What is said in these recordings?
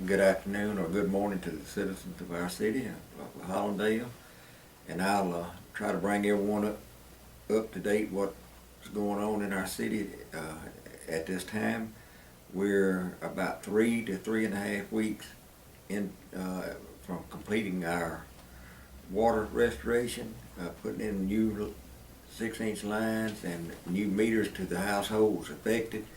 good afternoon or good morning to the citizens of our city of Hollandale, and I'll try to bring everyone up to date what's going on in our city at this time. We're about 3 to 3.5 weeks in from completing our water restoration, putting in new 6-inch lines and new meters to the households affected,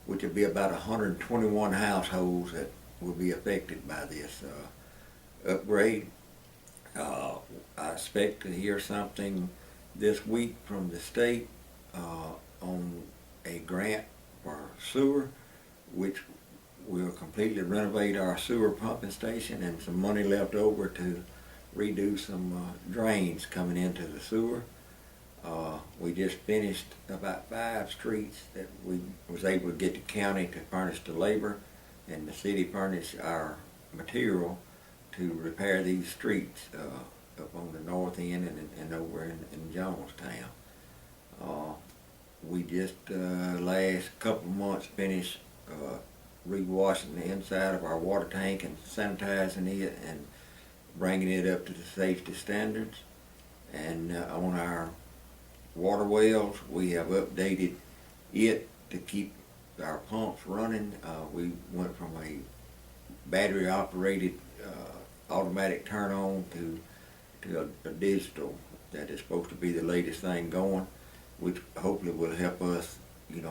which will be about 121 households that will be affected by this upgrade. I expect to hear something this week from the state on a grant for sewer, which will completely renovate our sewer pumping station, and some money left over to redo some drains coming into the sewer. We just finished about 5 streets that we was able to get the county to furnish the labor, and the city furnished our material to repair these streets up on the north end and over in Jonestown. We just last couple of months finished re-washing the inside of our water tank and sanitizing it and bringing it up to the safety standards. And on our water wells, we have updated it to keep our pumps running. We went from a battery operated automatic turn on to a digital that is supposed to be the latest thing going, which hopefully will help us,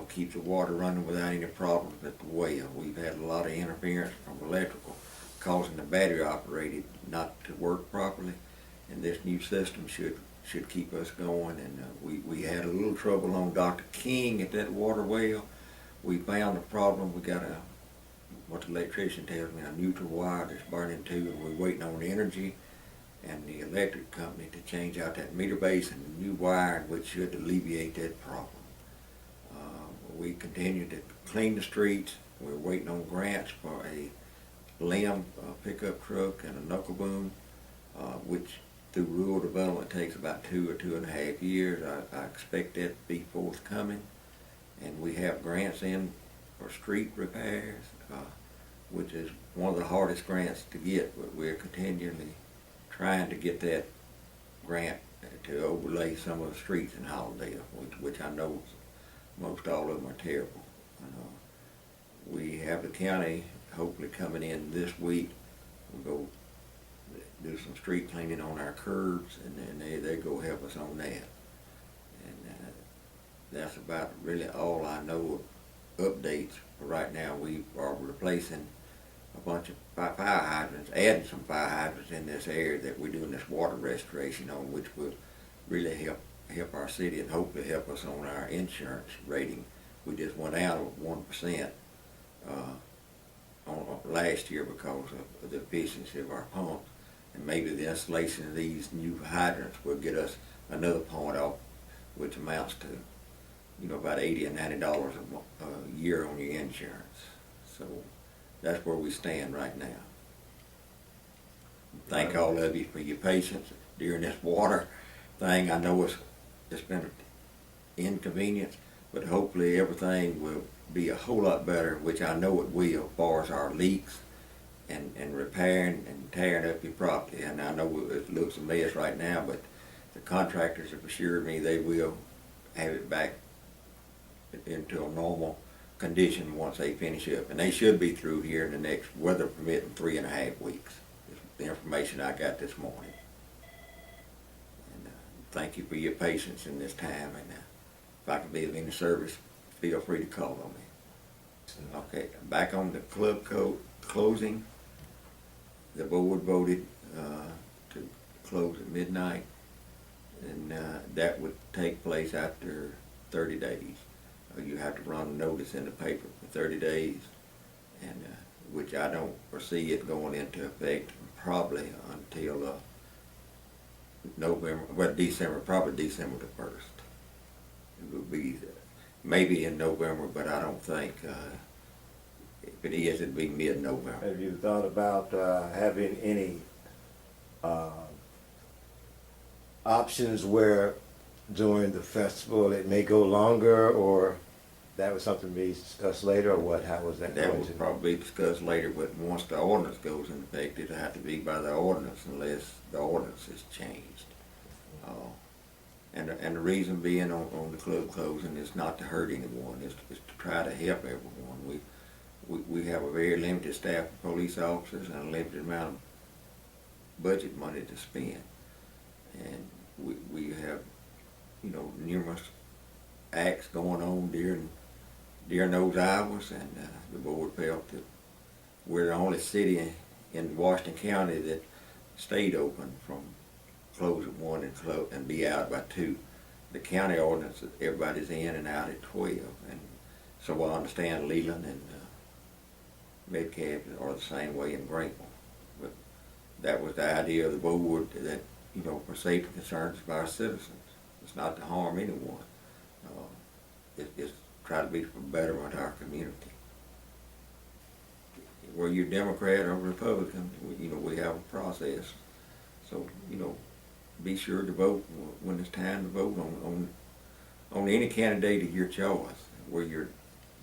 keep the water running without any problems at the well. We've had a lot of interference from electrical causing the battery operated not to work properly, and this new system should keep us going. And we had a little trouble on Dr. King at that water well. We found the problem. We got what the electrician tells me, a neutral wire that's burning too, and we're waiting on the energy and the electric company to change out that meter base and the new wire, which should alleviate that problem. We continue to clean the streets. We're waiting on grants for a limb pickup truck and a knuckle boom, which through rural development takes about 2 or 2.5 years. I expect that to be forthcoming. And we have grants in for street repairs, which is one of the hardest grants to get, but we're continually trying to get that grant to overlay some of the streets in Hollandale, which I know most all of them are terrible. We have the county hopefully coming in this week. We'll go do some street cleaning on our curbs, and then they go help us on that. And that's about really all I know of updates for right now. We are replacing a bunch of fire hydrants, adding some fire hydrants in this area that we're doing this water restoration on, which will really help our city and hopefully help us on our insurance rating. We just went out of 1% on last year because of the efficiency of our pumps, and maybe the installation of these new hydrants will get us another point off, which amounts to about $80 and $90 a year on your insurance. So that's where we stand right now. Thank all of you for your patience during this water thing. I know it's been an inconvenience, but hopefully everything will be a whole lot better, which I know it will, as far as our leaks and repairing and tearing up your property. And I know it looks a mess right now, but the contractors have assured me they will have it back into a normal condition once they finish up. And they should be through here in the next, weather permitting, 3.5 weeks. It's the information I got this morning. And thank you for your patience in this time. And if I can be of any service, feel free to call on me. Okay, back on the club code closing. The board voted to close at midnight, and that would take place after 30 days. You have to run a notice in the paper for 30 days, and which I don't foresee it going into effect probably until December, probably December the 1st. It will be maybe in November, but I don't think, if it is, it'd be mid-November. Have you thought about having any options where during the festival it may go longer, or that was something to be discussed later, or what, how was that That going will to? probably be discussed later, but once the ordinance goes into effect, it'll have to be by the ordinance unless the ordinance is changed. Uh, and the reason being on the club closing is not to hurt anyone, it's to try to help everyone. We have a very limited staff of police officers and a limited amount of budget money to spend. And we have, numerous acts going on during those hours, and the board felt that we're the only city in Washington County that stayed open from close at 1 and be out by 2. The county ordinance, everybody's in and out at 12, and so I understand Leland and Metcalf are the same way in Greenville. But that was the idea of the board, that, for safety concerns of our citizens. It's not to harm anyone. It's try to be for betterment of our community. Whether you're Democrat or Republican, we have a process. So, be sure to vote when it's time to vote on any candidate of your choice, whether you're,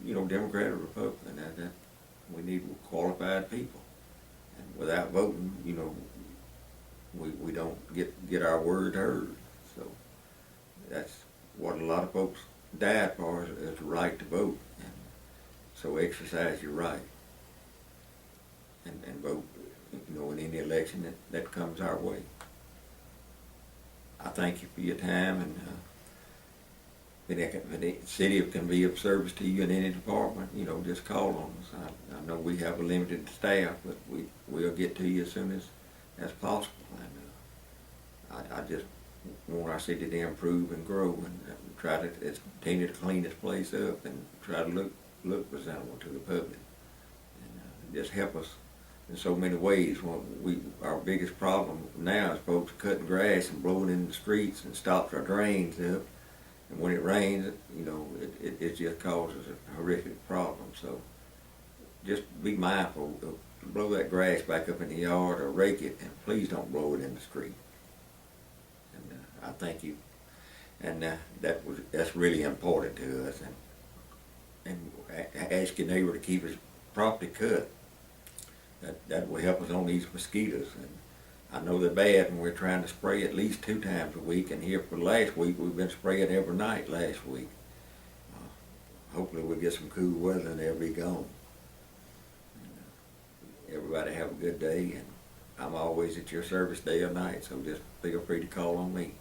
Democrat or Republican. That we need qualified people. And without voting, we don't get our word heard. So that's what a lot of folks died for, is the right to vote. And so exercise your right and vote, in any election that comes our way. I thank you for your time, and if the city can be of service to you in any department, just call on us. I know we have a limited staff, but we'll get to you as soon as possible. And I just want our city to improve and grow, and try to continue to clean this place up and try to look presentable to the public, and just help us in so many ways. Our biggest problem now is folks cutting grass and blowing in the streets and stops our drains up, and when it rains, it just causes a horrific problem. So just be mindful, blow that grass back up in the yard or rake it, and please don't blow it in the street. And I thank you, and that's really important to us. And ask your neighbor to keep his property cut. That will help us on these mosquitoes. And I know they're bad, and we're trying to spray at least 2 times a week. And here for last week, we've been spraying every night last week. Hopefully we'll get some cool weather and they'll be gone. Everybody have a good day, and I'm always at your service day or night, so just feel free to call on me.